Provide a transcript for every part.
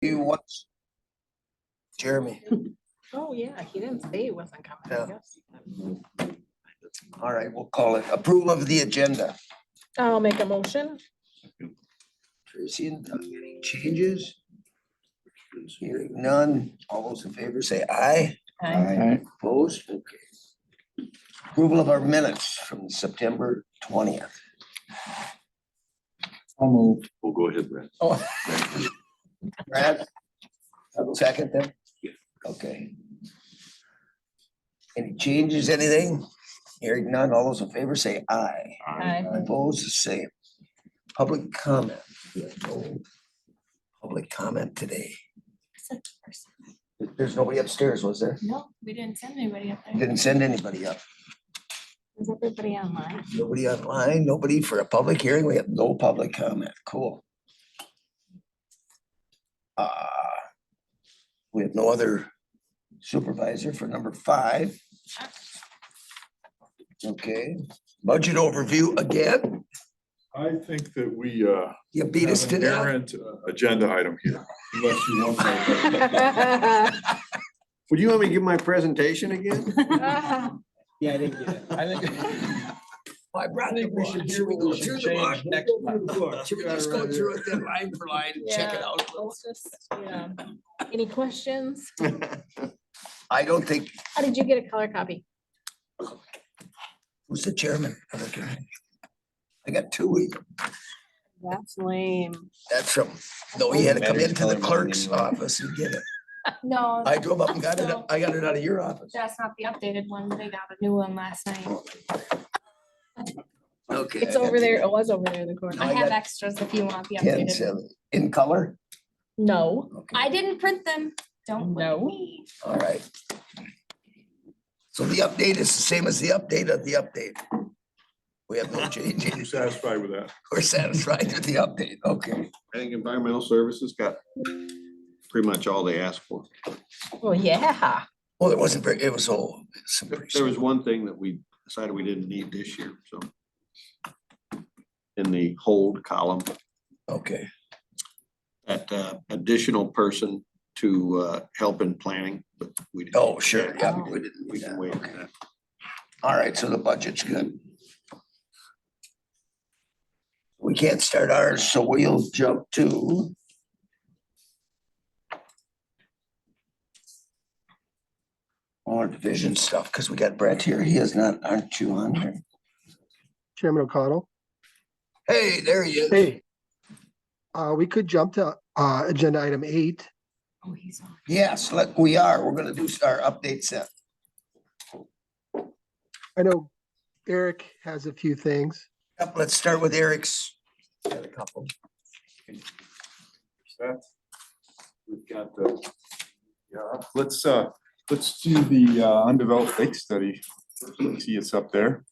You what? Jeremy. Oh, yeah, he didn't say he wasn't coming, I guess. All right, we'll call it approval of the agenda. I'll make a motion. Tracy and Doug, any changes? Hearing none. All those in favor say aye. Aye. Opposed? Okay. Approval of our minutes from September 20th. I'll move. We'll go ahead, Brad. Oh. Brad? Second then? Okay. Any changes, anything? Hearing none, all those in favor say aye. Aye. Opposed, the same. Public comment. We have no public comment today. There's nobody upstairs, was there? No, we didn't send anybody up there. Didn't send anybody up. Is everybody online? Nobody online, nobody for a public hearing. We have no public comment. Cool. We have no other supervisor for number 5. Okay, budget overview again. I think that we You beat us to have an death. errant agenda item here. Unless you want to. Would you want me to give my presentation again? Yeah, I didn't get it. I think. I brought I think we should hear what we should change next month. Should we just go through it then line for line and check it Yeah, out? let's just, yeah. Any questions? I don't think, How did you get a color copy? who's the chairman? I got 2 even. That's lame. That's from, no, he had to come into the clerk's office and get it. No, I drove up and got it. I got it out of your office. that's not the updated one. They got a new one last night. Okay. It's over there. It was over there in the corner. I I have got extras if you want the 10, updated. 7, in color? No. Okay. I didn't print them. Don't No. blame me. All right. So the update is the same as the update of the update. We have no I'm changes. satisfied with that. We're satisfied with the update. Okay. I think environmental services got pretty much all they asked for. Well, yeah. Well, it wasn't very, it was all. some pretty There was simple. one thing that we decided we didn't need this year, so. In the hold column, Okay, that additional person to help in planning, but we. didn't- oh, sure, yeah, Oh. we didn't, We can wait for that. all right, so the budget's good. We can't start ours, so we'll jump to. Our division stuff, because we got Brett here, he is not, aren't you on here? Chairman O'Connell. Hey, there he is. Hey. We could jump to agenda item 8. Oh, he's on. Yes, we are, we're gonna do our update set. I know Eric has a few things. Yep, let's start with Eric's. Got a couple. That. We've got the, yeah, let's do the undeveloped lake study. See, it's up there.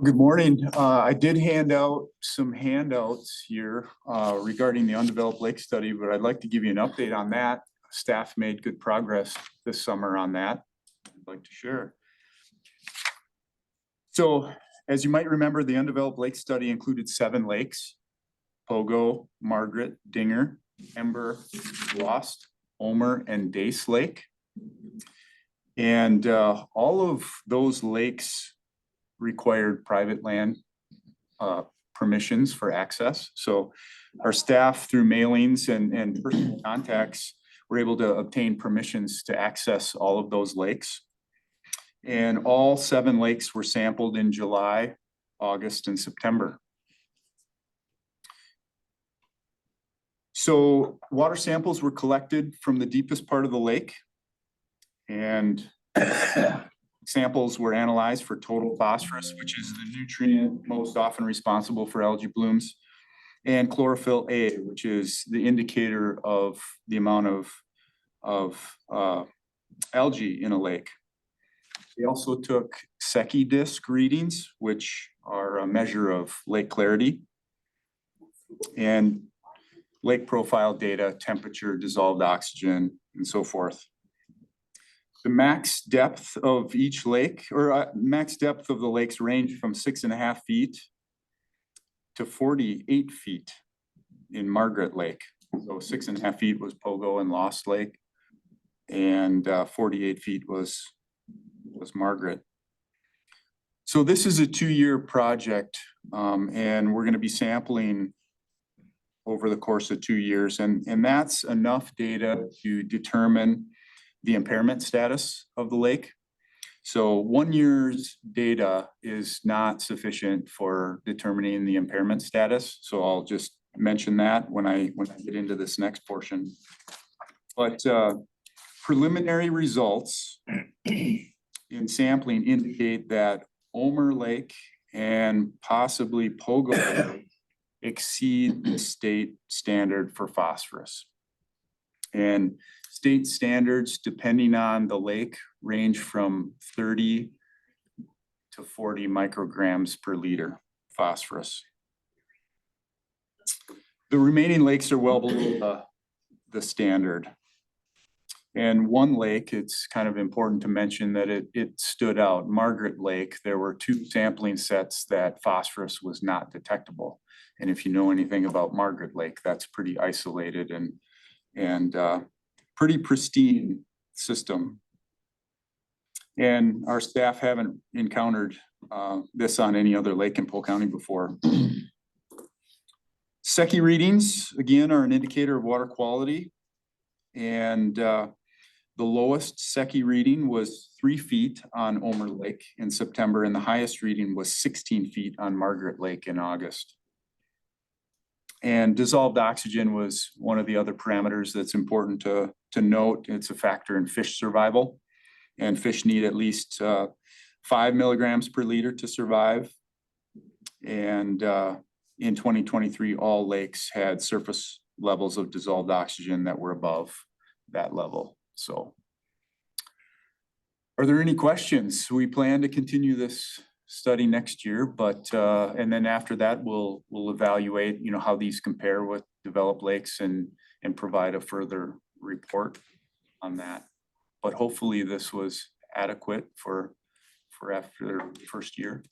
Good morning. I did hand out some handouts here regarding the undeveloped lake study, but I'd like to give you an update on that. Staff made good progress this summer on that. I'd like to share. So, as you might remember, the undeveloped lake study included 7 lakes: Pogo, Margaret, Dinger, Ember, Lost, Omer, and Dace Lake. And all of those lakes required private land permissions for access. So our staff, through mailings and personal contacts, were able to obtain permissions to access all of those lakes. And all 7 lakes were sampled in July, August, and September. So water samples were collected from the deepest part of the lake, and samples were analyzed for total phosphorus, which is the nutrient most often responsible for algae blooms, and chlorophyll A, which is the indicator of the amount of algae in a lake. We also took Secchi disc readings, which are a measure of lake clarity, and lake profile data, temperature, dissolved oxygen, and so forth. The max depth of each lake, or max depth of the lakes, range from 6.5 feet to 48 feet in Margaret Lake. So 6.5 feet was Pogo and Lost Lake. And 48 feet was Margaret. So this is a 2-year project, and we're gonna be sampling over the course of 2 years, and that's enough data to determine the impairment status of the lake. So 1 year's data is not sufficient for determining the impairment status. So I'll just mention that when I get into this next portion. But preliminary results in sampling indicate that Omer Lake and possibly Pogo Lake exceed the state standard for phosphorus. And state standards, depending on the lake, range from 30 to 40 micrograms per liter phosphorus. The remaining lakes are well below the standard. And one lake, it's kind of important to mention that it stood out. Margaret Lake, there were 2 sampling sets that phosphorus was not detectable. And if you know anything about Margaret Lake, that's pretty isolated and pretty pristine system. And our staff haven't encountered this on any other lake in Polk County before. Secchi readings, again, are an indicator of water quality. And the lowest Secchi reading was 3 feet on Omer Lake in September, and the highest reading was 16 feet on Margaret Lake in August. And dissolved oxygen was one of the other parameters that's important to note. It's a factor in fish survival, and fish need at least 5 milligrams per liter to survive. And in 2023, all lakes had surface levels of dissolved oxygen that were above that level. So are there any questions? We plan to continue this study next year, but and then after that, we'll evaluate, how these compare with developed lakes and provide a further report on that. But hopefully this was adequate for after the first year.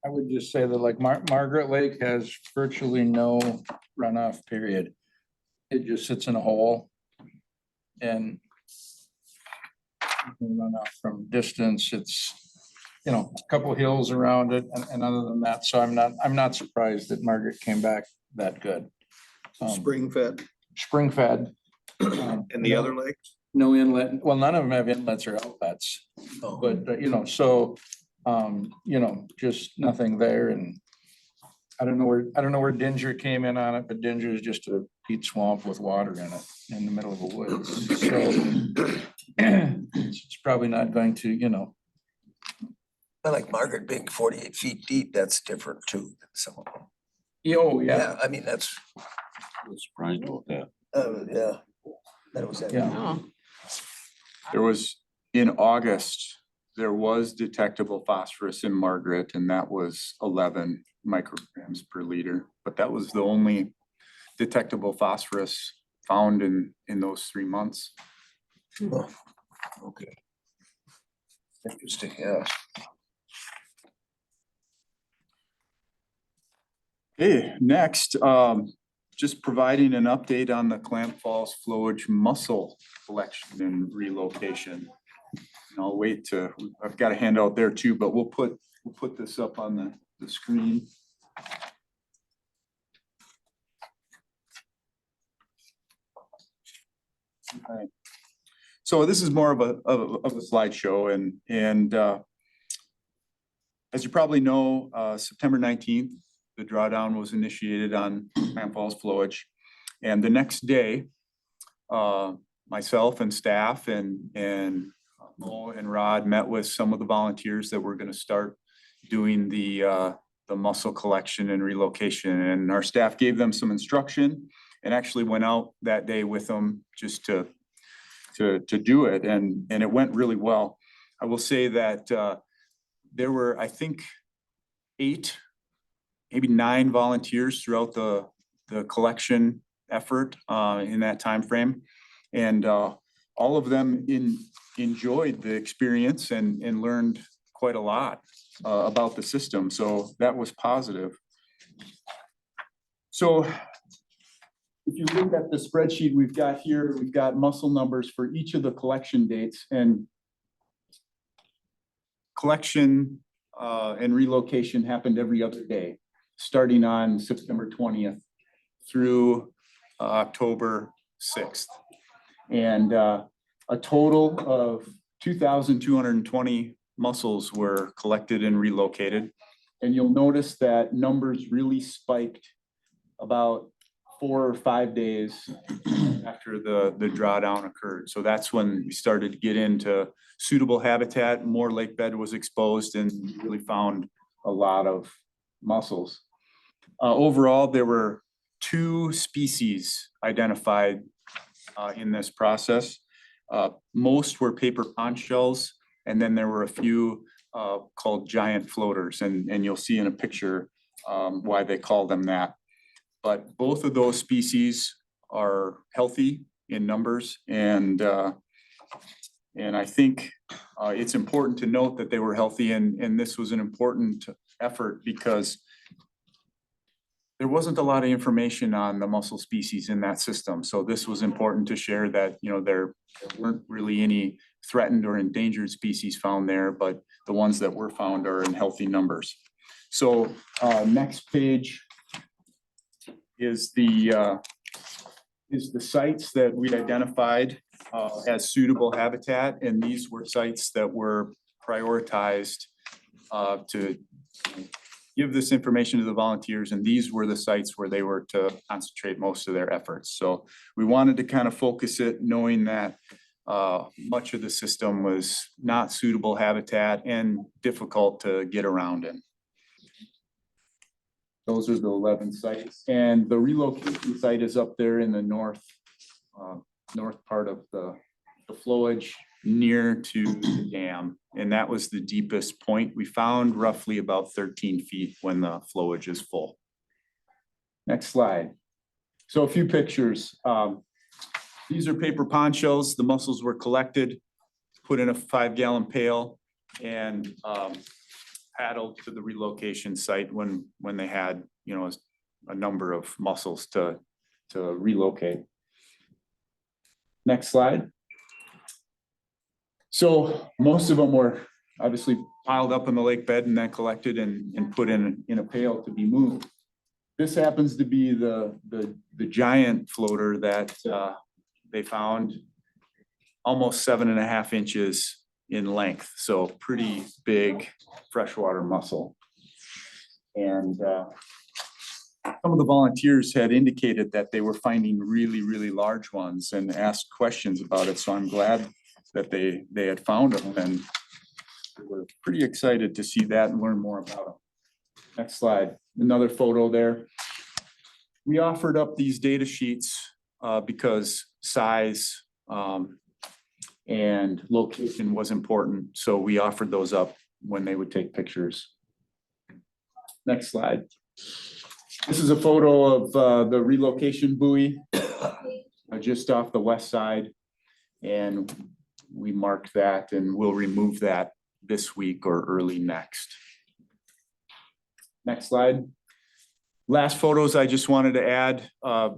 I would just say that like Margaret Lake has virtually no runoff period. It just sits in a hole. And you can run off from distance. It's, a couple hills around it, and other than that, so I'm not surprised that Margaret came back that good. Spring fed. Spring fed. And the other lakes? No inlet. Well, none of them have inlets or outlets, but just nothing there. And I don't know where Dinger came in on it, but Dinger is just a peat swamp with water in it in the middle of the woods. So it's probably not going to, I like Margaret being 48 feet deep, that's different too than some of them. yeah. Yeah, I mean, that's, I was surprised about that. yeah. That was it. Yeah. Oh, There was, in August, there was detectable phosphorus in Margaret, and that was 11 micrograms per liter. But that was the only detectable phosphorus found in those 3 months. Oh, okay. Interesting, yeah. Okay, next, just providing an update on the Clam Falls flowage mussel collection and relocation. And I'll wait to, I've got a handout there too, but we'll put this up on the screen. All right. So this is more of a slideshow, and as you probably know, September 19th, the drawdown was initiated on Clam Falls flowage. And the next day, myself and staff and Mo and Rod met with some of the volunteers that were going to start doing the mussel collection and relocation. And our staff gave them some instruction and actually went out that day with them just to do it. And it went really well. I will say that there were, I think, 8, maybe 9 volunteers throughout the collection effort in that time frame. And all of them enjoyed the experience and learned quite a lot about the system. So that was positive. So if you look at the spreadsheet we've got here, we've got muscle numbers for each of the collection dates, and collection and relocation happened every other day, starting on September 20th through October 6th. And a total of 2,220 mussels were collected and relocated. And you'll notice that numbers really spiked about 4 or 5 days after the drawdown occurred. So that's when we started to get into suitable habitat, more lake bed was exposed, and really found a lot of mussels. Overall, there were 2 species identified in this process. Most were paper pond shells, and then there were a few called giant floaters, and you'll see in a picture why they call them that. But both of those species are healthy in numbers, and I think it's important to note that they were healthy, and this was an important effort because there wasn't a lot of information on the mussel species in that system. So this was important to share that, you know, there weren't really any threatened or endangered species found there, but the ones that were found are in healthy numbers. So next page is the sites that we identified as suitable habitat, and these were sites that were prioritized to give this information to the volunteers, and these were the sites where they were to concentrate most of their efforts. So we wanted to kind of focus it, knowing that much of the system was not suitable habitat and difficult to get around in. Those are the 11 sites, and the relocation site is up there in the north part of the flowage near to the dam, and that was the deepest point. We found roughly about 13 feet when the flowage is full. Next slide. So a few pictures. These are paper pond shells. The mussels were collected, put in a 5-gallon pail, and paddled to the relocation site when they had, you know, a number of mussels to relocate. Next slide. So most of them were obviously piled up in the lake bed and then collected and put in a pail to be moved. This happens to be the giant floater that they found, almost 7.5 inches in length. So pretty big freshwater mussel. And some of the volunteers had indicated that they were finding really, really large ones and asked questions about it. So I'm glad that they had found them, and we're pretty excited to see that and learn more about them. Next slide, another photo there. We offered up these data sheets because size and location was important. So we offered those up when they would take pictures. Next slide. This is a photo of the relocation buoy just off the west side. And we marked that, and we'll remove that this week or early next. Next slide. Last photos I just wanted to add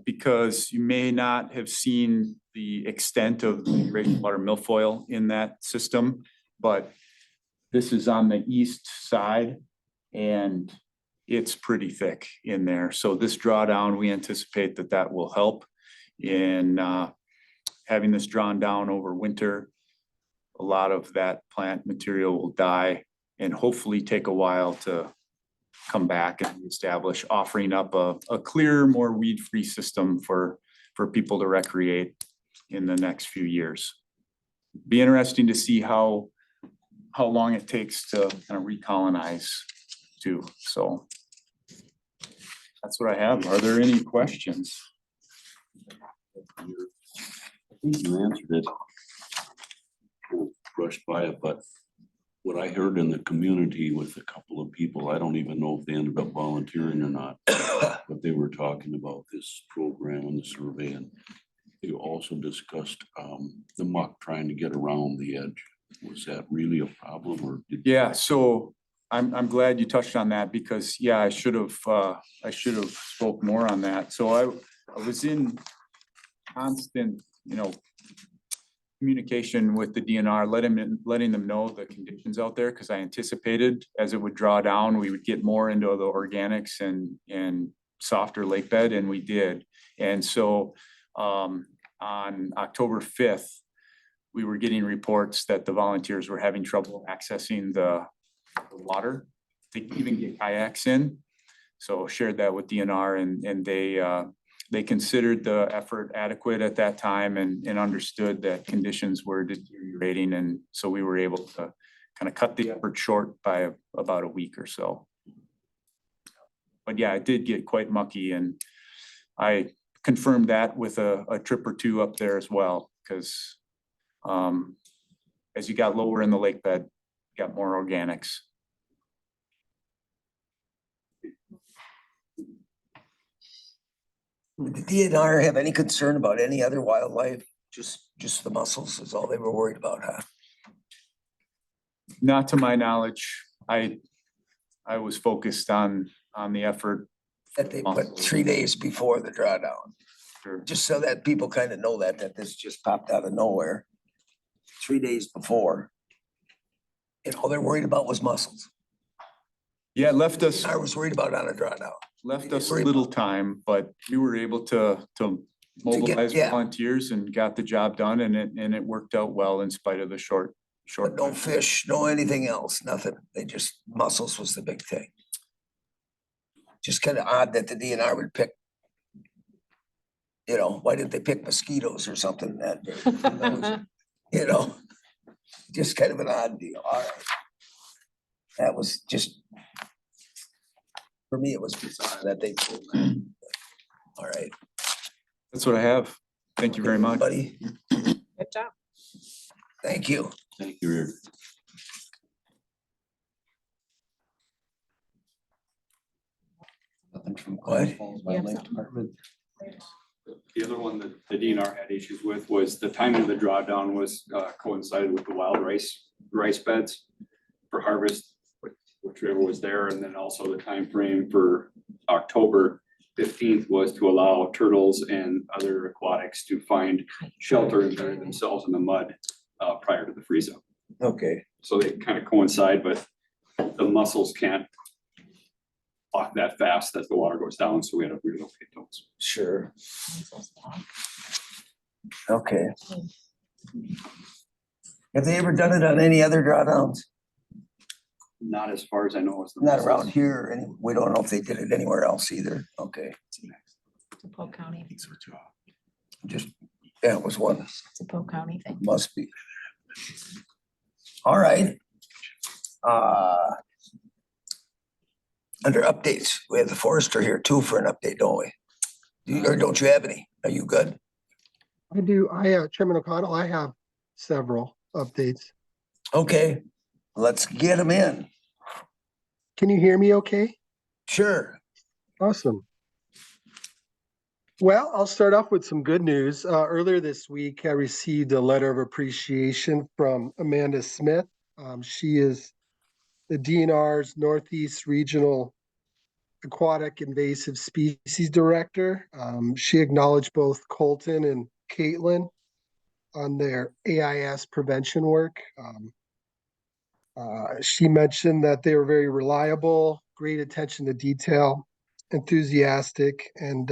because you may not have seen the extent of the rainwater milfoil in that system, but this is on the east side and it's pretty thick in there. So this drawdown, we anticipate that will help in having this drawn down over winter. A lot of that plant material will die and hopefully take a while to come back and establish, offering up a clearer, more weed-free system for people to recreate in the next few years. Be interesting to see how long it takes to kind of recolonize too. So that's what I have. Are there any questions? I think you answered it. Brushed by it, but what I heard in the community with a couple of people, I don't even know if they ended up volunteering or not, but they were talking about this program and the survey, and they also discussed the muck trying to get around the edge. Was that really a problem, or did? Yeah, so I'm glad you touched on that because, yeah, I should have spoke more on that. So I was in constant, communication with the DNR, letting them know the conditions out there, because I anticipated as it would draw down, we would get more into the organics and softer lake bed, and we did. And so on October 5th, we were getting reports that the volunteers were having trouble accessing the water to even get kayaks in. So shared that with DNR, and they considered the effort adequate at that time and understood that conditions were deteriorating. And so we were able to kind of cut the effort short by about a week or so. But yeah, it did get quite mucky, and I confirmed that with a trip or two up there as well, because as you got lower in the lake bed, you got more organics. Did the DNR have any concern about any other wildlife? Just the mussels is all they were worried about, huh? Not to my knowledge. I was focused on the effort. That they put 3 days before the drawdown, Sure. just so that people kind of know that this just popped out of nowhere. 3 days before. And all they're worried about was mussels. Yeah, it left us I was worried about on a drawdown. a little time, but we were able to mobilize yeah. volunteers and got the job done, and it worked out well in spite of the short. But no fish, no anything else, nothing. They just, mussels was the big thing. Just kind of odd that the DNR would pick, why didn't they pick mosquitoes or something that day? Who knows? Just kind of an odd deal. All right. That was just, for me, it was bizarre that they pulled that. All right. That's what I have. Thank you very much. Buddy, Good job. thank you. Thank you, Eric. Nothing from What? Cloud Falls You have Wildlife something? Department. The other one that the DNR had issues with was the timing of the drawdown was coincided with the wild rice beds for harvest, which was there, and then also the time frame for October 15th was to allow turtles and other aquatics to find shelter and bury themselves in the mud prior to the freeze up. Okay. So they kind of coincide, but the mussels can't walk that fast as the water goes down, so we had to relocate those. Sure. Okay. Have they ever done it on any other drawdowns? Not as far as I know. As the Not mussels. around here, and we don't know if they did it anywhere else either. Okay, It's a Polk County, just, yeah, it was one, it's a Polk County thing. must be. All right. Under updates, we have the forester here too for an update, don't we? Or don't you have any? Are you good? I do, Chairman O'Connell, I have several updates. Okay, let's get them in. Can you hear me okay? Sure. Awesome. Well, I'll start off with some good news. Earlier this week, I received a letter of appreciation from Amanda Smith. She is the DNR's Northeast Regional Aquatic Invasive Species Director. She acknowledged both Colton and Caitlin on their AIS prevention work. She mentioned that they were very reliable, great attention to detail, enthusiastic, and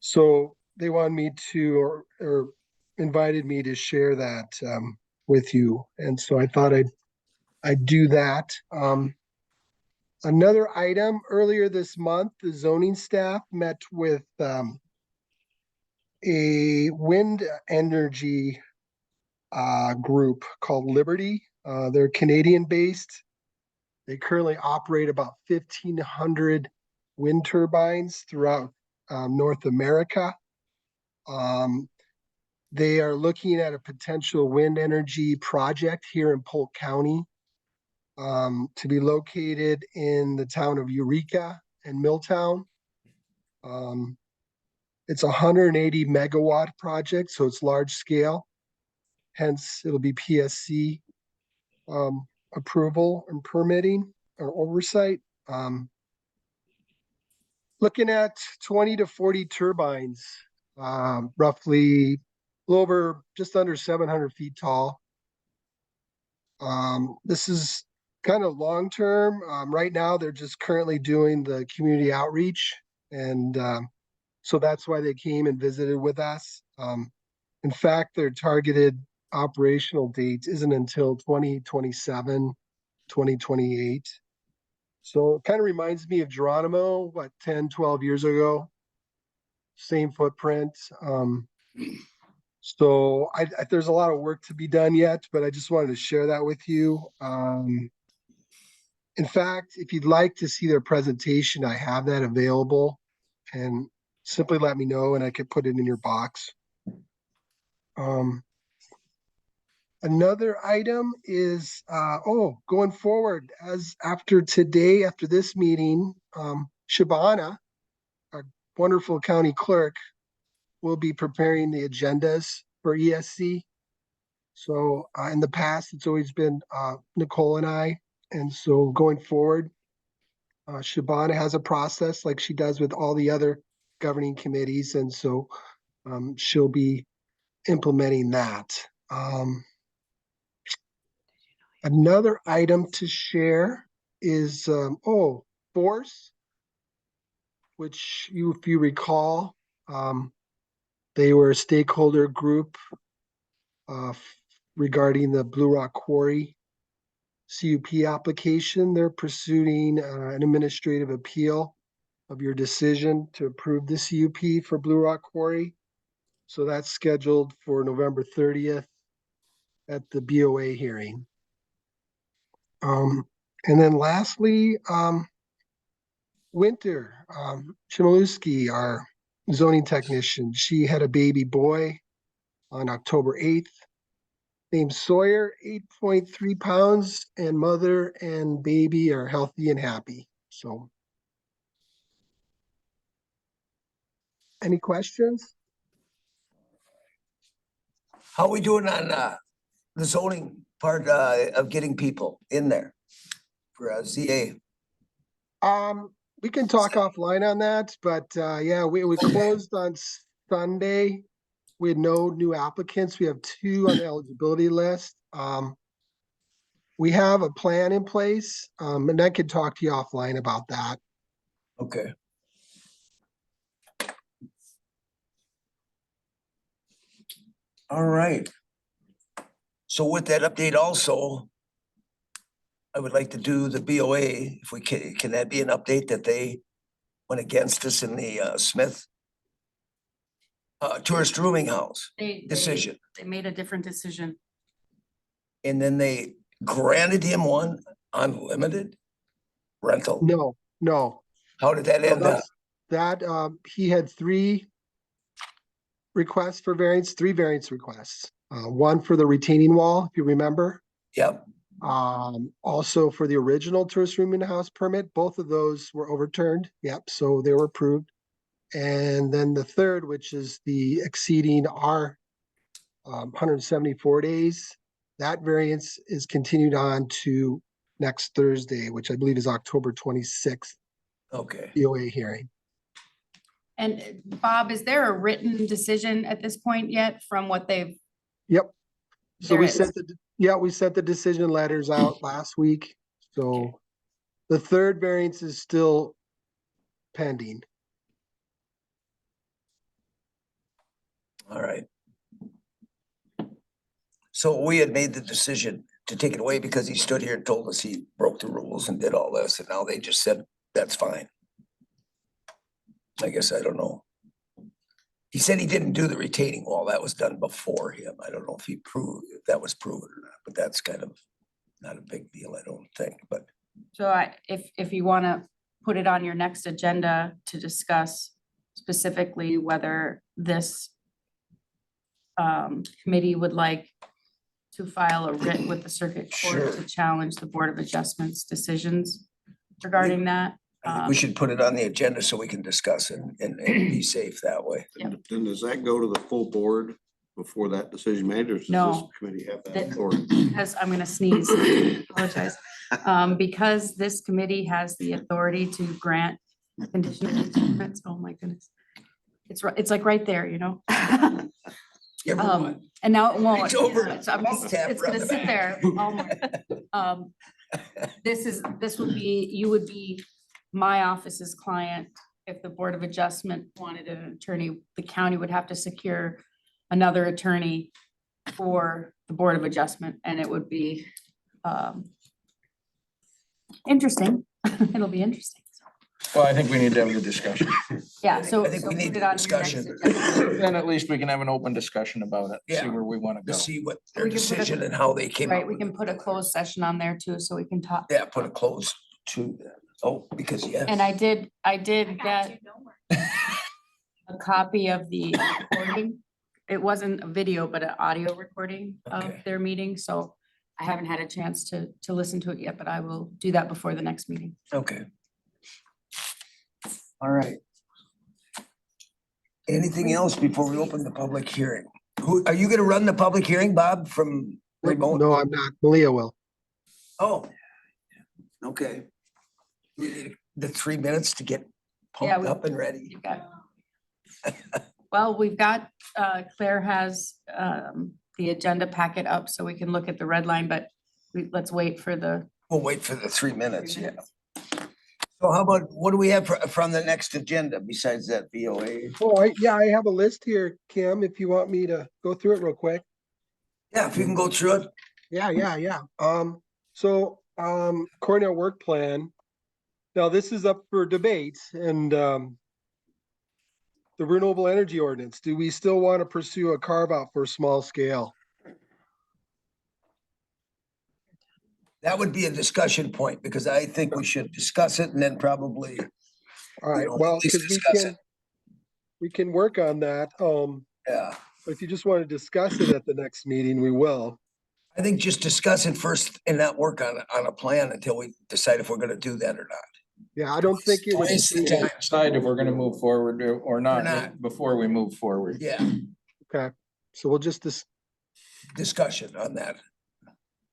so they wanted me to, or invited me to share that with you. And so I thought I'd do that. Another item, earlier this month, the zoning staff met with a wind energy group called Liberty. They're Canadian-based. They currently operate about 1,500 wind turbines throughout North America. They are looking at a potential wind energy project here in Polk County to be located in the town of Eureka and Milltown. It's a 180 megawatt project, so it's large scale. Hence, it'll be PSC approval and permitting. or oversight. Looking at 20 to 40 turbines, roughly a little over, just under 700 feet tall. This is kind of long-term. Right now, they're just currently doing the community outreach. And so that's why they came and visited with us. In fact, their targeted operational date isn't until 2027, 2028. So it kind of reminds me of Geronimo, what, 10, 12 years ago? Same footprint. So there's a lot of work to be done yet, but I just wanted to share that with you. In fact, if you'd like to see their presentation, I have that available, and simply let me know and I could put it in your box. Another item is, going forward, as after today, after this meeting, Shabana, our wonderful county clerk, will be preparing the agendas for ESC. So in the past, it's always been Nicole and I. And so going forward, Shabana has a process like she does with all the other governing committees. And so she'll be implementing that. Another item to share is, FORCE, which if you recall, they were a stakeholder group regarding the Blue Rock Quarry CUP application. They're pursuing an administrative appeal of your decision to approve the CUP for Blue Rock Quarry. So that's scheduled for November 30th at the BOA hearing. And then lastly, Winter Chmielewski, our zoning technician, she had a baby boy on October 8th, named Sawyer, 8.3 pounds, and mother and baby are healthy and happy. So, any questions? How are we doing on the zoning part of getting people in there for ZA? We can talk offline on that, but yeah, we closed on Sunday. We had no new applicants. We have 2 on the eligibility list. We have a plan in place, and I could talk to you offline about that. Okay. All right. So with that update also, I would like to do the BOA, if we can that be an update that they went against us in the Smith tourist rooming house decision? They made a different decision. And then they granted him one unlimited rental? No. How did that So end up? that he had 3 requests for variance, 3 variance requests. One for the retaining wall, if you remember. Yep. Also for the original tourist room in the house permit, both of those were overturned. Yep, so they were approved. And then the third, which is the exceeding our 174 days, that variance is continued on to next Thursday, which I believe is October 26th. Okay. BOA hearing. And Bob, is there a written decision at this point yet from what they've? Yep. So There we is. sent the decision letters out last week. So the third variance is still pending. All right. So we had made the decision to take it away because he stood here and told us he broke the rules and did all this, and now they just said, that's fine. I guess I don't know. He said he didn't do the retaining wall. That was done before him. I don't know if if that was proven or not, but that's kind of not a big deal, I don't think, but. So if you want to put it on your next agenda to discuss specifically whether this committee would like to file a writ with the circuit court Sure. to challenge the Board of Adjustments decisions regarding that. I think we should put it on the agenda so we can discuss it and be safe that way. Yep. Then does that go to the full board before that decision made, or does this No. committee have that That- authority? Because I'm gonna sneeze, apologize. Because this committee has the authority to grant conditional use permits, oh my goodness. It's like right there, you know? Give her one. And now it won't. Reach over. It's I'm just- Tap it's her on gonna the sit back. there all morning. This would be, you would be my office's client. If the Board of Adjustment wanted an attorney, the county would have to secure another attorney for the Board of Adjustment, and it would be interesting. It'll be interesting. Well, I think we need to have the discussion. Yeah, so. I think so we put need it the on your next discussion. agenda. Then at least we can have an open discussion about it, see Yeah. where we want to To go. see what their We can put a- decision and how they came Right, up we with can it. put a closed session on there too, so we can talk. Yeah, put a close to that. Oh, because yeah. And I did I got get you, don't worry. a copy of the recording. It wasn't a video, but an audio recording of Okay. their meeting, so I haven't had a chance to listen to it yet, but I will do that before the next meeting. Okay. All right. Anything else before we open the public hearing? Who, are you gonna run the public hearing, Bob, from remote? No, I'm not. Malia will. Oh. Okay. We need the 3 minutes to get Yeah, pumped we- up and ready. You've got. Well, we've got, Claire has the agenda packet up so we can look at the red line, but let's wait for the. We'll wait for the 3 minutes, 3 yeah. minutes. So how about, what do we have from the next agenda besides that VOA? Oh, yeah, I have a list here, Kim, if you want me to go through it real quick. Yeah, if you can go through it. Yeah. Cornell work plan. Now, this is up for debate and, the renewable energy ordinance, do we still want to pursue a carve out for small scale? That would be a discussion point because I think we should discuss it and then probably, All right, know, well, at least because discuss it. we can work on that. yeah. But if you just want to discuss it at the next meeting, we will. I think just discuss it first and not work on a plan until we decide if we're gonna do that or not. Yeah, I don't think it would. Waste the We can time. decide if we're gonna move forward or not. not before we move forward. Yeah, Okay, so we'll just, discussion on that.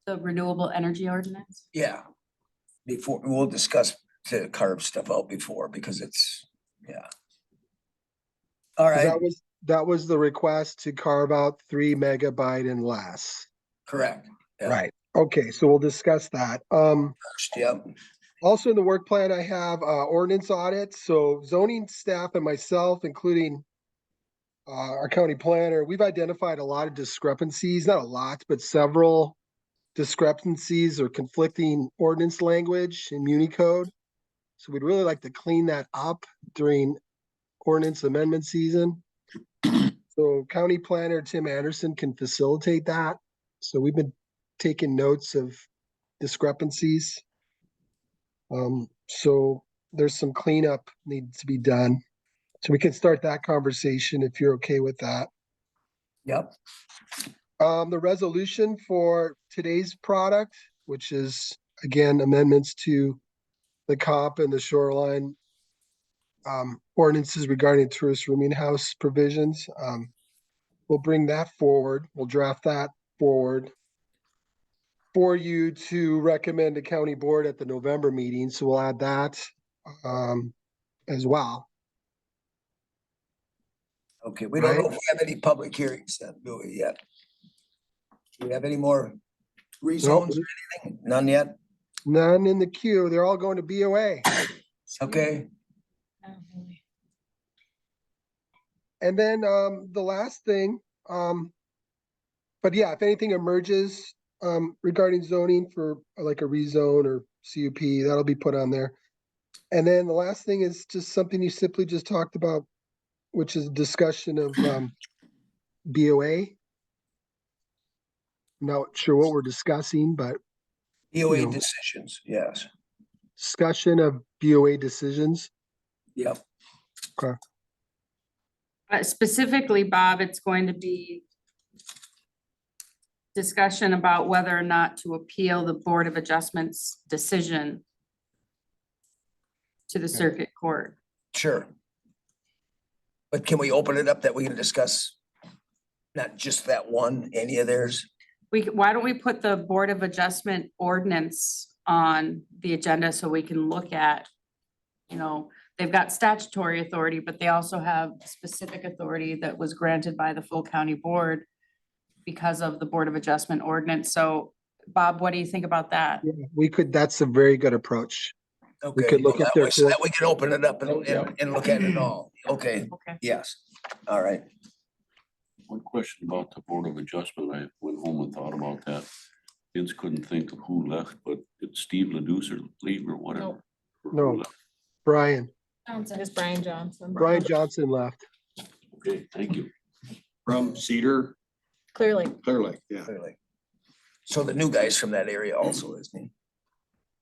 The renewable energy ordinance. Yeah. Before, we'll discuss to carve stuff out before because it's, yeah. All right, that was the request to carve out 3 megabyte and less. correct. Yeah. Right, okay, so we'll discuss that. First, yep. Also in the work plan, I have ordinance audits, so zoning staff and myself, including our county planner, we've identified a lot of discrepancies, not a lot, but several discrepancies or conflicting ordinance language in Muni code. So we'd really like to clean that up during ordinance amendment season. So county planner Tim Anderson can facilitate that. So we've been taking notes of discrepancies. So there's some cleanup needs to be done. So we can start that conversation if you're okay with that. Yep. The resolution for today's product, which is again amendments to the COP and the shoreline ordinances regarding tourist rooming house provisions. We'll bring that forward. We'll draft that forward for you to recommend to county board at the November meeting. So we'll add that as well. Okay, we don't know Right. if we have any public hearings then, do we yet? Do we have any more rezones or anything? None yet? None in the queue. They're all going to BOA. Okay, Oh, really? And then the last thing, but yeah, if anything emerges regarding zoning for like a rezone or CUP, that'll be put on there. And then the last thing is just something you simply just talked about, which is discussion of BOA. Not sure what we're discussing, but EOA No. decisions, yes, discussion of BOA decisions. yep. Specifically, Bob, it's going to be discussion about whether or not to appeal the Board of Adjustments decision to the circuit court. Sure. But can we open it up that we can discuss not just that one, any of theirs? Why don't we put the Board of Adjustment ordinance on the agenda so we can look at, they've got statutory authority, but they also have specific authority that was granted by the full county board because of the Board of Adjustment ordinance. So Bob, what do you think about that? Yeah, we could, that's a very good approach. Okay, could look well, at that their way, so that we can open it up and look at it all. Okay, Okay. yes, all right. One question about the Board of Adjustment. I went home and thought about that. Vince couldn't think of who left, but it's Steve Leduc or leave or whatever. Nope. Or who No. left? Brian, Johnson is Brian Johnson. Brian Johnson left. Okay, thank you. From Cedar, Clearly. Clear Lake, yeah. Clearly. So the new guy's from that area also, isn't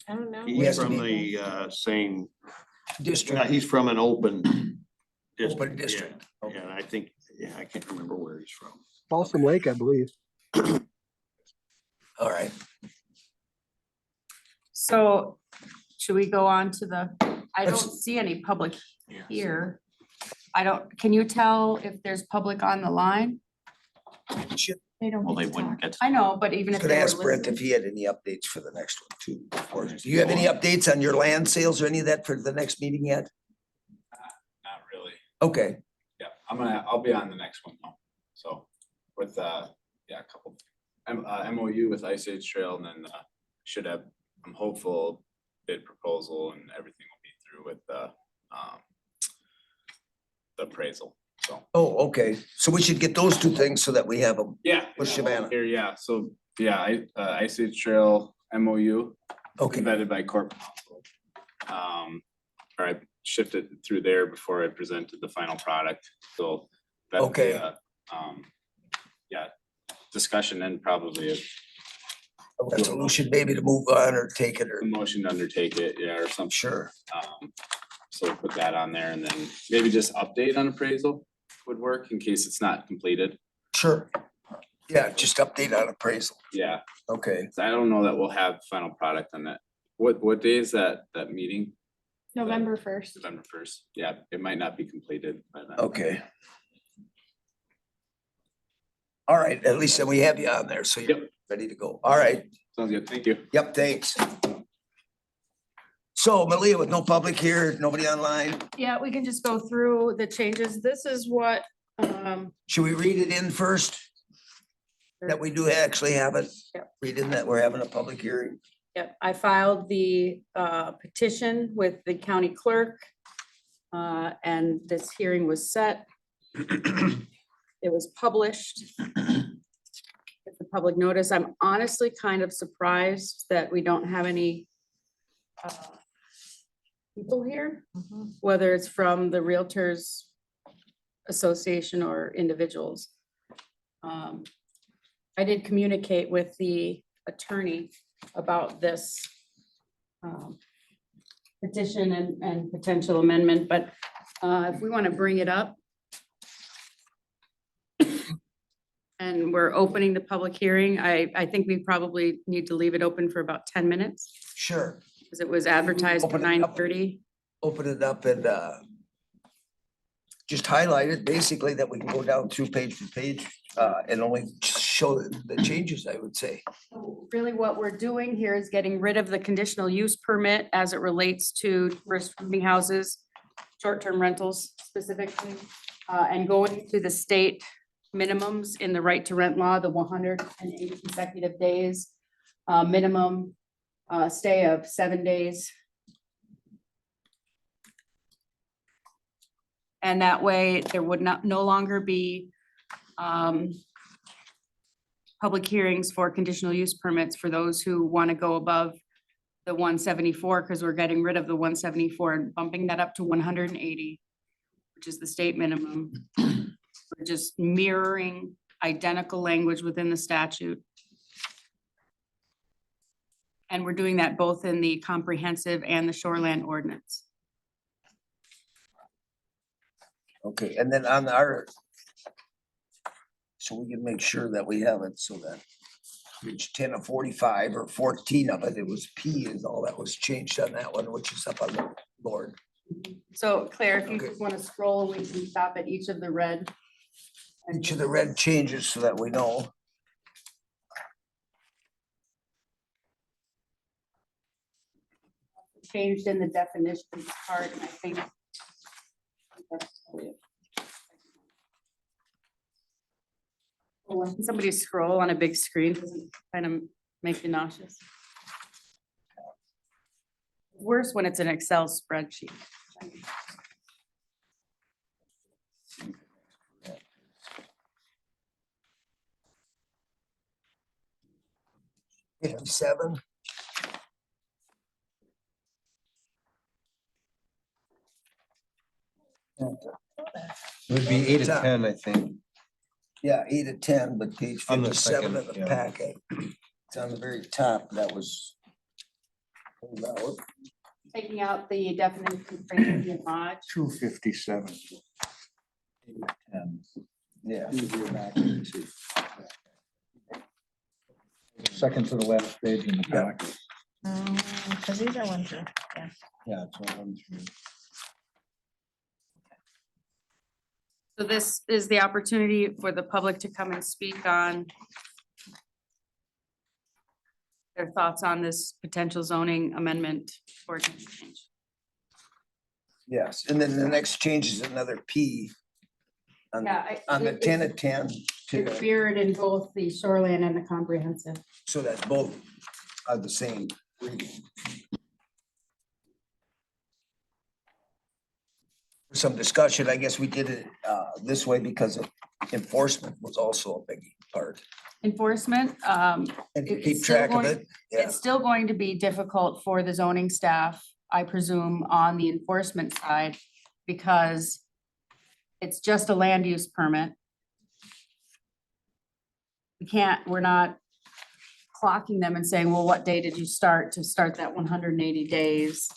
I don't know. He He's has to from be- the same, he? yeah, District, he's from an open open district. district. Yeah, and I think, yeah, I can't remember where he's from. Balsam Lake, I believe. All right, So should we go on to I don't Let's- see any public here. Can you tell if there's public on the line? They don't. Well, they get to wouldn't talk. get. I know, but even I was if gonna they were ask Brent if listening. he had any updates for the next one too. Or do you have any updates on your land sales or any of that for the next meeting yet? Not really. Okay, Yeah, I'll be on the next one though. So with, a couple, MOU with Ice Age Trail and then, should have, I'm hopeful bid proposal and everything will be through with the appraisal, so. oh, okay, so we should get those two things so that we have them. Yeah. With Savannah. Here, yeah, so, yeah, Ice Age Trail MOU Okay, vetted by corporate counsel. Or I shifted through there before I presented the final product, so. that'll be Okay. a, yeah, discussion and probably a resolution maybe to move on or take it or, motion to undertake it, yeah, or some. sure, So put that on there and then maybe just update on appraisal would work in case it's not completed. sure. Yeah, just update on appraisal. Yeah, Okay, so I don't know that we'll have final product on that. What day is that meeting? November 1st. November 1st. Yeah, it might not be completed by then. okay. All right, at least then we have you on there, so you're ready to go. All right, Sounds good. Thank you. yep, thanks. So Malia, with no public here, nobody online, Yeah, we can just go through the changes. This is what, should we read it in first? That we do actually have it? Yep. Read in that we're having a public hearing. yep, I filed the petition with the county clerk. And this hearing was set. It was published. It's a public notice. I'm honestly kind of surprised that we don't have any people here, whether it's from the Realtors Association or individuals. I did communicate with the attorney about this petition and potential amendment, but if we want to bring it up. And we're opening the public hearing. I think we probably need to leave it open for about 10 minutes Sure, because it was advertised for Open it up. 9:30. open it up and just highlight it, basically that we can go down through page to page and only show the changes, I would say. Really what we're doing here is getting rid of the conditional use permit as it relates to tourist rooming houses, short-term rentals specifically, and going to the state minimums in the right to rent law, the 180 consecutive days, minimum stay of 7 days. And that way there would no longer be public hearings for conditional use permits for those who want to go above the 174, because we're getting rid of the 174 and bumping that up to 180, which is the state minimum. We're just mirroring identical language within the statute. And we're doing that both in the comprehensive and the shoreland ordinance. Okay, and then on our, so we can make sure that we have it so that page 10 of 45 or 14 of it, it was P is all that was changed on that one, which is up on the board. So Claire, if you Okay. just want to scroll, we can stop at each of the red. Each of the red changes so that we know. changed in the definitions part, and I think. When somebody scroll on a big screen, doesn't kind of make you nauseous. Worse when it's an Excel spreadsheet. 57. It would be 8 to 10, I think. Yeah, 8 to 10, but page On the 57 of second, the yeah. packet. It's on the very top. That was. pulled out. Taking out the definition of transient lodge. 257. Yeah. Second to the last page in the Yeah. packet. Cause these are one through. Yeah, it's all one through. So this is the opportunity for the public to come and speak on their thoughts on this potential zoning amendment ordinance change. Yes, and then the next change is another P. On, on the 10 to 10, It's mirrored in both the shoreline and the comprehensive. so that both are the same reading. For some discussion, I guess we did it this way because of enforcement was also a big part. Enforcement, And to It's keep still track of going- it, yeah, it's still going to be difficult for the zoning staff, I presume, on the enforcement side, because it's just a land use permit. We're not clocking them and saying, well, what day did you start to start that 180 days?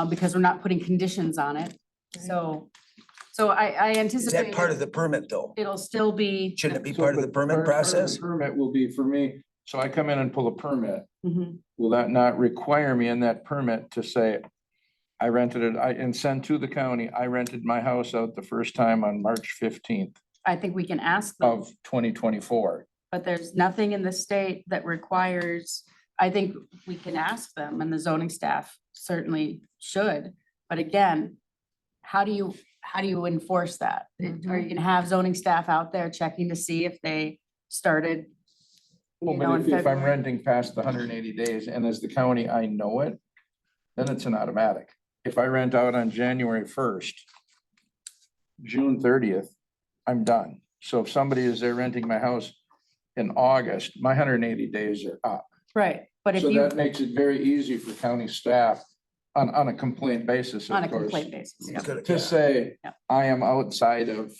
Because we're not putting conditions on it. So I is anticipate. that part of the permit though? It'll still be. Shouldn't it be So, part of the but permit part of the process? Permit will be for me, so I come in and pull a permit. Mhm. Will that not require me in that permit to say, I rented it, and send to the county, I rented my house out the first time on March 15th I think we can ask them, of 2024. but there's nothing in the state that requires, I think we can ask them and the zoning staff certainly should. But again, how do you enforce that? Are you gonna have zoning staff out there checking to see if they started? Well, you know, but in if I'm February? renting past the 180 days and as the county, I know it, then it's an automatic. If I rent out on January 1st, June 30th, I'm done. So if somebody is there renting my house in August, my 180 days are up. Right, but if So you, that makes it very easy for county staff on a complaint basis, on a of course, complaint basis, yeah. It's gonna- to say, Yeah. I am outside of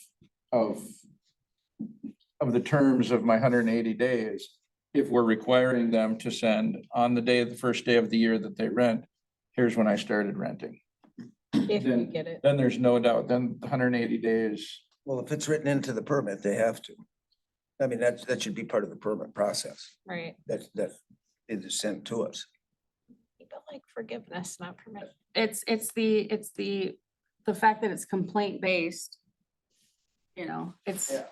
the terms of my 180 days. If we're requiring them to send on the day, the first day of the year that they rent, here's when I started renting. If you Then- get it. Then there's no doubt, then 180 days. Well, if it's written into the permit, they have to. I mean, that should be part of the permit process. Right. That it is sent to us. People like forgiveness, not permission. It's the fact that it's complaint based. You know, it's. Yeah.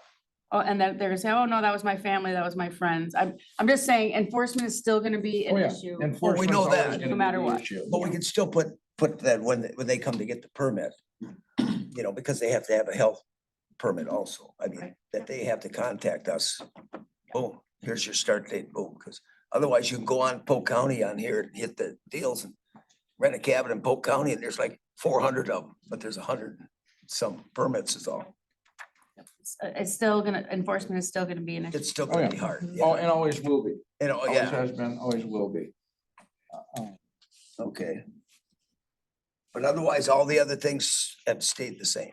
Oh, and then they're gonna say, oh, no, that was my family, that was my friends. I'm just saying enforcement is still gonna be Oh, an yeah. issue. Enforcement's know always that. gonna No be matter the what. issue. But we can still put that when they come to get the permit. You know, because they have to have a health permit also. I mean, Right. that they have to contact us. Boom, here's your start date, boom, because otherwise you can go on Polk County on here and hit the deals and rent a cabin in Polk County and there's like 400 of them, but there's 100 some permits is all. It's still gonna, enforcement is still gonna be an issue. It's still Oh, gonna yeah. be hard. Oh, Yeah. and always will be. You know, Always yeah, has been, always will be. okay. But otherwise, all the other things have stayed the same.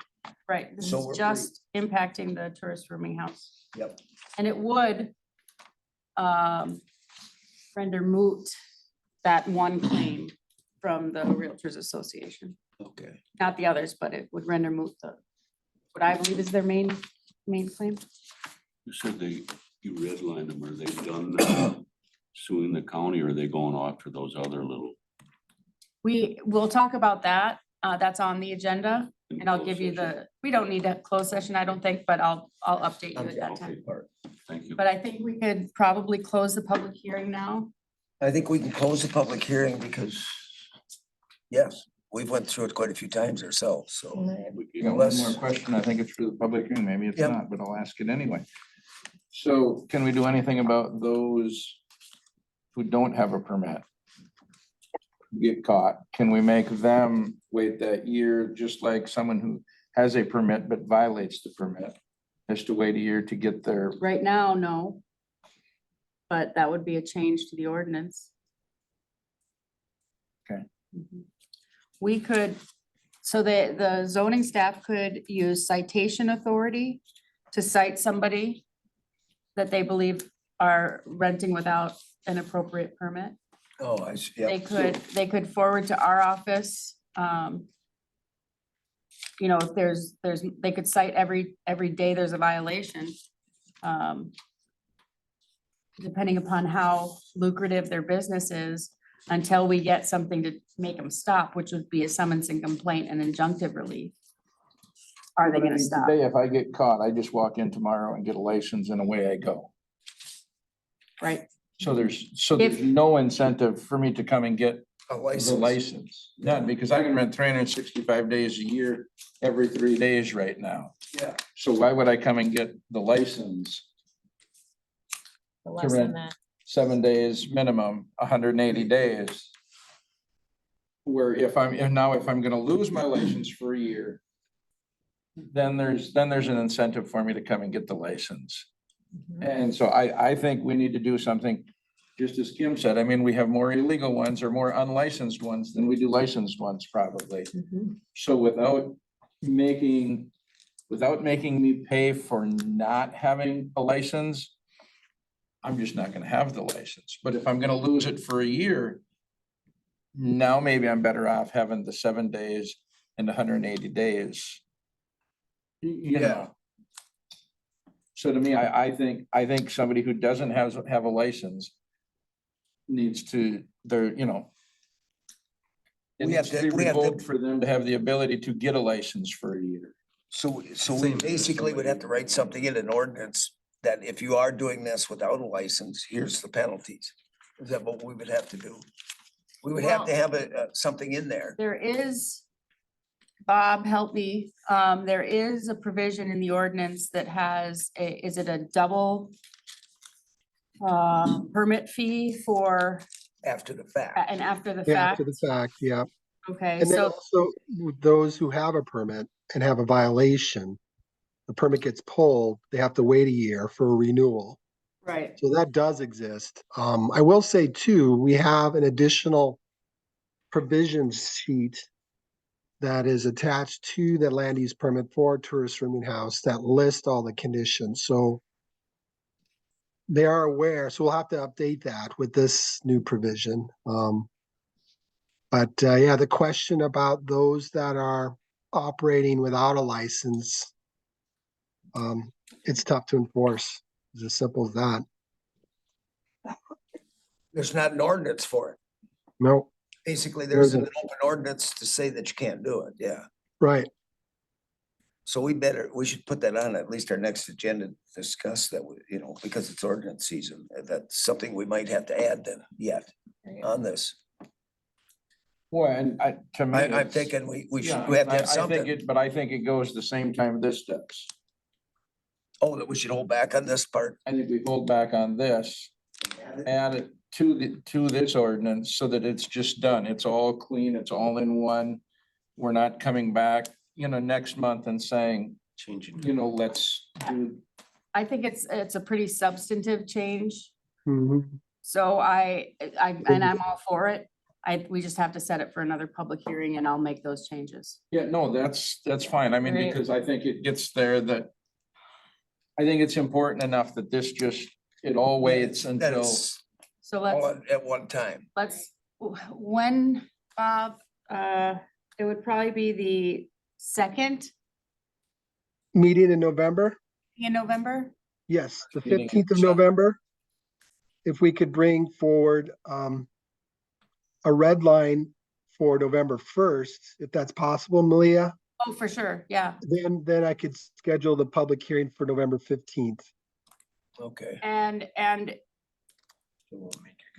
Right, this So is we're free. just impacting the tourist rooming house. Yep. And it would render moot that one claim from the Realtors Association. Okay. Not the others, but it would render moot what I believe is their main claim. You said you redlined them. Are they done now suing the county or are they going after those other little? We will talk about that. That's on the agenda and I'll give you we don't need a closed session, I don't think, but I'll update you at that Okay, time. part. Thank you. But I think we could probably close the public hearing now. I think we can close the public hearing because Yes, we've went through it quite a few times ourselves, so. You got one more question. I think it's for the public hearing. Maybe it's Yep. not, but I'll ask it anyway. So can we do anything about those who don't have a permit? Get caught? Can we make them wait that year, just like someone who has a permit but violates the permit? Has to wait a year to get their, Right now, no. But that would be a change to the ordinance. Okay. Mhm. We could, so the zoning staff could use citation authority to cite somebody that they believe are renting without an appropriate permit. Oh, I see, yeah. They could forward to our office. You know, if they could cite every day there's a violation. Depending upon how lucrative their business is, until we get something to make them stop, which would be a summons and complaint and injunctive relief. Are they gonna stop? today, if I get caught, I just walk in tomorrow and get a license and away I go. Right, So there's no incentive for me to come and get A the license. license. None, because I can rent 365 days a year, every 3 days right now. Yeah. So why would I come and get the license? Less rent. than that. 7 days minimum, 180 days. Where if I'm gonna lose my license for a year, then there's an incentive for me to come and get the license. And so I think we need to do something, just as Kim said, I mean, we have more illegal ones or more unlicensed ones than we do licensed ones probably. So without making me pay for not having a license, I'm just not gonna have the license. But if I'm gonna lose it for a year, now maybe I'm better off having the 7 days and 180 days. You know. So to me, I think somebody who doesn't have a license needs to, it We have needs to to- be we have to- revoked for them to have the ability to get a license for a year. So we Same as basically would have to write something in an ordinance that if you are doing this without a license, here's the penalties. Is that what we would have to do? We would have to have something in there. there is, Bob, help me, there is a provision in the ordinance that has, is it a double permit fee for, After the fact. and after the Yeah, fact? after the fact, yeah. Okay, And then so, also with those who have a permit and have a violation, the permit gets pulled, they have to wait a year for a renewal. right, So that does exist. I will say too, we have an additional provisions sheet that is attached to the land use permit for a tourist rooming house that list all the conditions. So they are aware, so we'll have to update that with this new provision. But yeah, the question about those that are operating without a license, it's tough to enforce. It's as simple as that. There's not an ordinance for it. No, Basically, There there's an isn't. open ordinance to say that you can't do it, yeah. right. So we should put that on at least our next agenda, to discuss that, because it's ordinance season. That's something we might have to add then, yet, on this. Well, and to me. I'm it's- thinking we yeah, have to I have think something. But I think it goes the same time this does. Oh, that we should hold back on this part. I think we hold back on this, add it to this ordinance so that it's just done. It's all clean, it's all in one. We're not coming back, next month and saying, Changing. let's do. I think it's a pretty substantive change, Mhm. so and I'm all for it. We just have to set it for another public hearing and I'll make those changes. Yeah, no, that's fine. I mean, Right. because I think it gets there that. I think it's important enough that this it all waits That until. it's So all at one time. when, Bob, it would probably be the second Meeting in November? in November. Yes, the Meeting in 15th of December. November. If we could bring forward a red line for November 1st, if that's possible, Malia, Oh, for sure, yeah. then I could schedule the public hearing for November 15th. And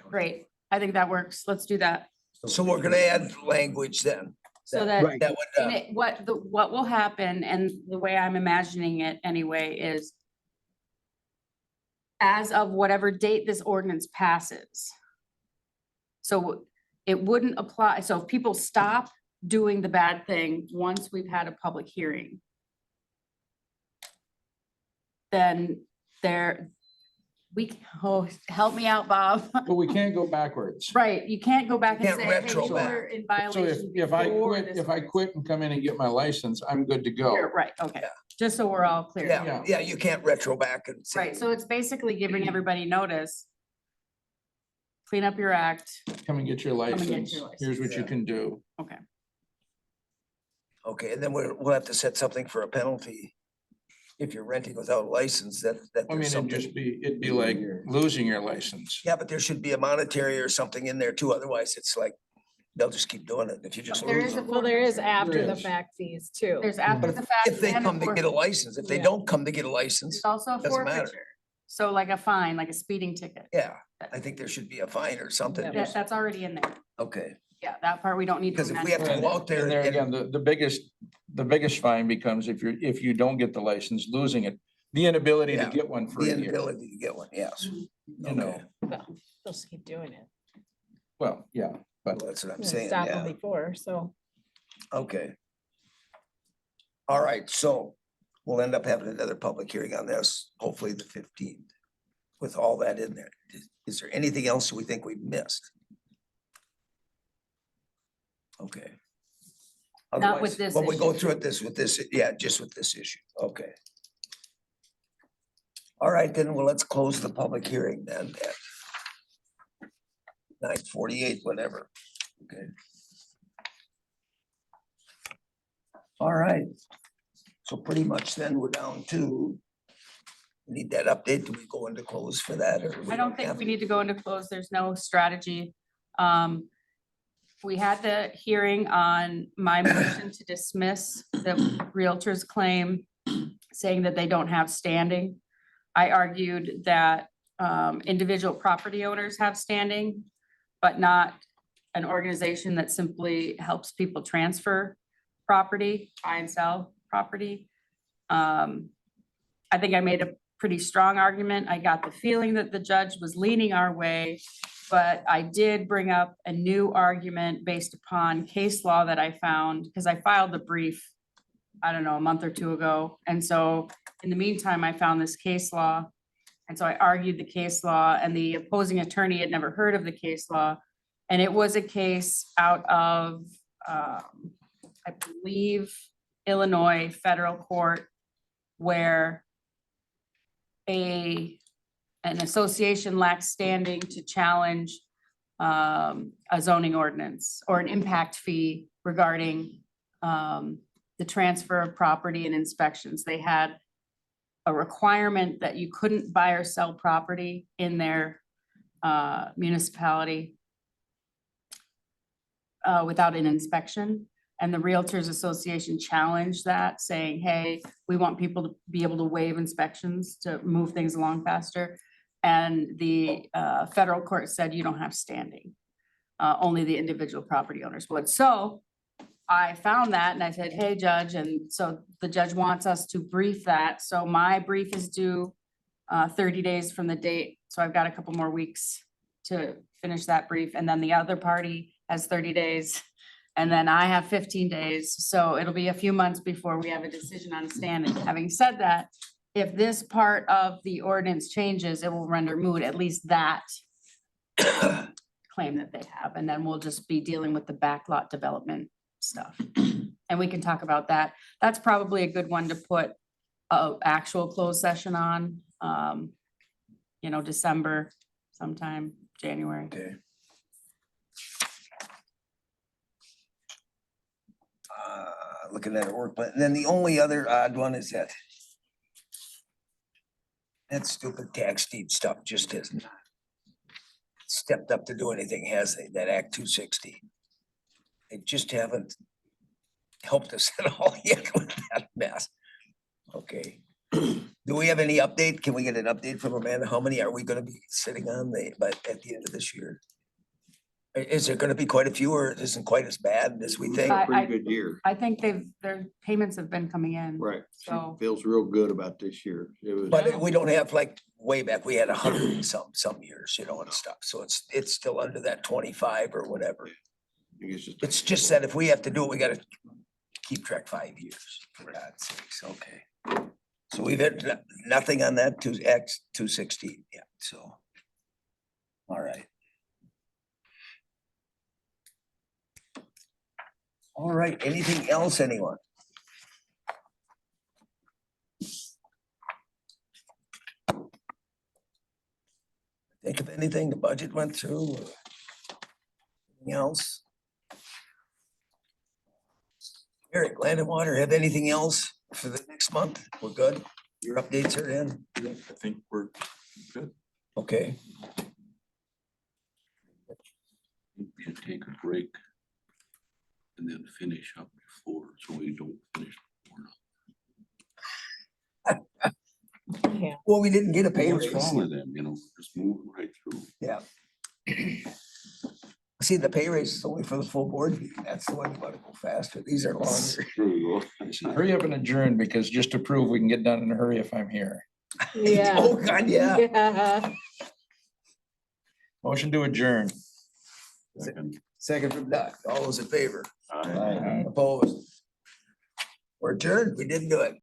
great, I think that works. Let's do that. So we're gonna add language then. So that, Right. That would, and what will happen, and the way I'm imagining it anyway, is as of whatever date this ordinance passes. So it wouldn't apply, so if people stop doing the bad thing once we've had a public hearing, then help me out, Bob. But we can't go backwards. Right, you can't go back and Can't say, hey, retro you back. were in So violation. if I before quit, this if I ordinance." quit and come in and get my license, I'm good to go. You're right, okay, Yeah. just so we're all clear. yeah, yeah, you can't retro back and say. Right, so it's basically giving everybody notice. Clean up your act. Come and get your and get license. your Here's what you Yeah. can do. Okay, Okay, and then we'll have to set something for a penalty. If you're renting without a license, that I mean, there's something. it'd be like losing your license. Yeah, but there should be a monetary or something in there too, otherwise it's like, they'll just keep doing it if you just There lose is a them. Well, there is forfeiture. after the is. fact fees too. There's after But the fact. If they and a come to get a forfeiture. license, if they Yeah. don't come to get a license, There's also a doesn't matter. forfeiture. So like a fine, like a speeding ticket. yeah, I think there should be a fine or something. Yeah. That's already in there. Okay, Yeah, that part we don't need to because if we amend. have to go out there And there and, again, the biggest fine becomes if you don't get the license, losing it, the inability to Yeah. get one for the a year, inability to get one, yes. you know. Okay. Well, they'll just keep doing it. Well, yeah, Well, but that's what I'm Didn't saying, Stop them yeah, before, so. okay. All right, so we'll end up having another public hearing on this, hopefully the 15th, with all that in there. Is there anything else we think we've missed? Okay. Not with Otherwise, this when we go issue. through it with this, yeah, just with this issue, okay. All right, then, well, let's close the public hearing then at 9:48, whatever, okay. All right, so pretty much then we're down to, we need that update, do we go into close for that, or? I don't think have we to? need to go into close. There's no strategy. We had the hearing on my motion to dismiss the Realtor's claim, saying that they don't have standing. I argued that individual property owners have standing, but not an organization that simply helps people transfer property, buy and sell property. I think I made a pretty strong argument. I got the feeling that the judge was leaning our way, but I did bring up a new argument based upon case law that I found, because I filed the brief, I don't know, a month or two ago. And so in the meantime, I found this case law. And so I argued the case law, and the opposing attorney had never heard of the case law. And it was a case out of, I believe, Illinois federal court, where an association lacks standing to challenge a zoning ordinance or an impact fee regarding the transfer of property and inspections. They had a requirement that you couldn't buy or sell property in their municipality without an inspection. And the Realtors Association challenged that, saying, hey, we want people to be able to waive inspections to move things along faster. And the federal court said, you don't have standing. Only the individual property owners would. So I found that and I said, hey, judge, and so the judge wants us to brief that. So my brief is due 30 days from the date. So I've got a couple more weeks to finish that brief. And then the other party has 30 days. And then I have 15 days. So it'll be a few months before we have a decision on standing. Having said that, if this part of the ordinance changes, it will render moot at least that claim that they have. And then we'll just be dealing with the backlot development stuff. And we can talk about that. That's probably a good one to put a actual closed session on, December sometime, January. Okay. Looking at our work plan, and then the only other odd one is that stupid tax deed stuff just has not stepped up to do anything, has they? That Act 260. They just haven't helped us at all yet with that mess. Okay. Do we have any update? Can we get an update from Amanda? How many are we gonna be sitting on but at the end of this year? Is there gonna be quite a few or it isn't quite as bad as we think? I- Pretty good year, I think their payments have been coming in. right? She So- feels real good about this year. It was. But we don't have like way back, we had 100 and some years, you know, and stuff. So it's still under that 25 or whatever. It's just that if we have to do it, we gotta keep track 5 years, for God's sakes, okay. So we've had nothing on that to X 216 yet, so. All right. All right, anything else, anyone? Think of anything the budget went through? Or anything else? Eric, Land and Water, have anything else for the next month? We're good? Your updates are in? I think we're good. Okay, We should take a break and then finish up before, so we don't finish. before. Yeah. well, we didn't get a pay What's raise. wrong with them, you know, just moving right through. Yeah. See, the pay raise is only for the full board meeting. That's the one you want to go faster. These are longer. There we go. Hurry up and adjourn, because just to prove we can get done in a hurry if I'm here. Yeah. Oh, God, yeah. Yeah. Motion to adjourn. Second. Second from Doug. All those in favor? Aye. Opposed? We're adjourned. We didn't do it.